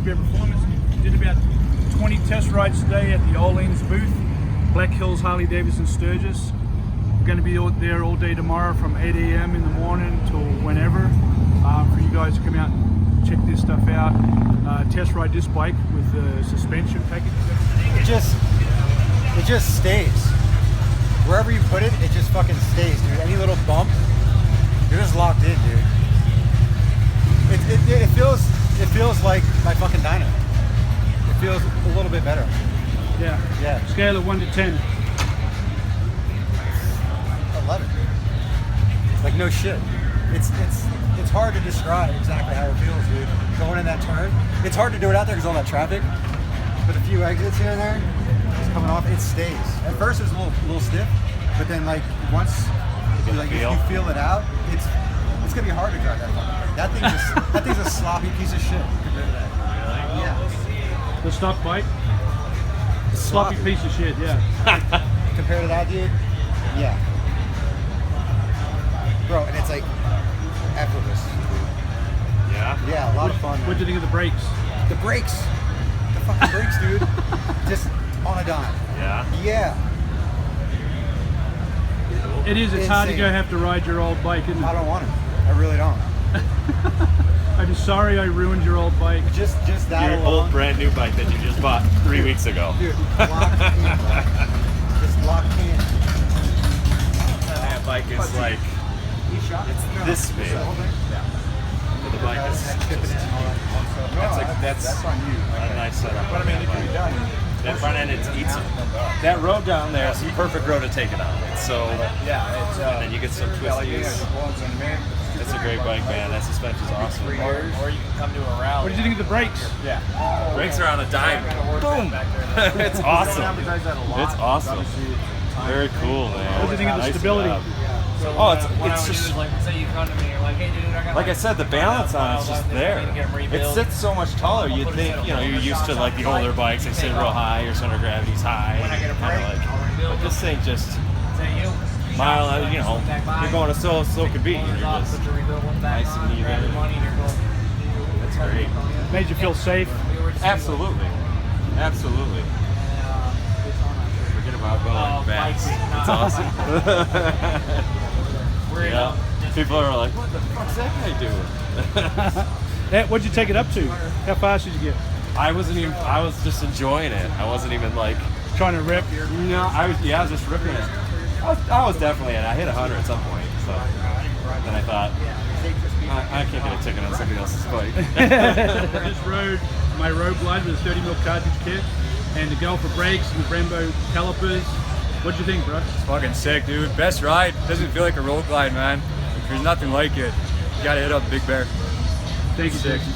Bear Performance. Did about 20 test rides today at the Ohlins booth, Black Hills Harley Davidson Sturgis. We're going to be out there all day tomorrow from 8 a.m. in the morning till whenever, for you guys to come out and check this stuff out. Test ride this bike with the suspension package. It just stays. Wherever you put it, it just fucking stays, dude. Any little bump, you're just locked in, dude. It feels like my fucking dyno. It feels a little bit better. Yeah. Yeah. Scale of 1 to 10. 11. Like no shit. It's hard to describe exactly how it feels, dude. Going in that turn. It's hard to do it out there because all that traffic. But a few exits here and there, just coming off, it stays. At first it's a little stiff, but then like once if you feel it out, it's gonna be hard to drive that fucking thing. That thing's a sloppy piece of shit compared to that. Really? Yeah. The stock bike? Sloppy piece of shit, yeah. Compared to that, dude? Yeah. Bro, and it's like effortless. Yeah? Yeah, a lot of fun. What'd you think of the brakes? The brakes. The fucking brakes, dude. Just on a dime. Yeah? Yeah. It is. It's hard to go have to ride your old bike, isn't it? I don't want to. I really don't. I'm sorry I ruined your old bike. Just that Your alone. old brand new bike that you just bought 3 weeks ago. Dude, locked in. Just locked in. That bike is like, it's this big. But the bike is that's on you. a nice setup. But I mean, it can be done. That front end, it eats that road down there. It's the perfect road to take it on. It's so Yeah, it's and then you get some twisties. It's a great bike, man. That suspension's awesome. or you can come to a rally. What did you think of the brakes? Yeah. Brakes are on a dime. Boom! It's awesome. It's awesome. Very cool, man. What did you think of the Nice stability? job. So Oh, it's what I would just- do is like, say you come to me, you're like, hey dude, I got Like I said, the balance on it's just there. It sits so much taller. You'd think, you're used to like the older bikes. They sit real high. Your center of gravity's high. When I get a Kind break, of like, I'll rebuild but this thing just Say you. mile. You're going to so could be. You're just nice and even. That's great. Made you feel safe? Absolutely. Absolutely. Forget about going fast. It's awesome. Yeah. People are like, what the fuck's that guy doing? What'd you take it up to? How fast did you get? I was just enjoying it. I wasn't even like, Trying to rip? no, I was just ripping it. I was definitely in. I hit 100 at some point. So then I thought, I can't get a ticket on somebody else's bike. Just rode my road glide with a 30mm cartridge kit and the girl for brakes and the Brembo calipers. What'd you think, bro? It's fucking sick, dude. Best ride. Doesn't feel like a road glide, man. There's nothing like it. You gotta hit up Big Bear. Thank you, Sick. Jason.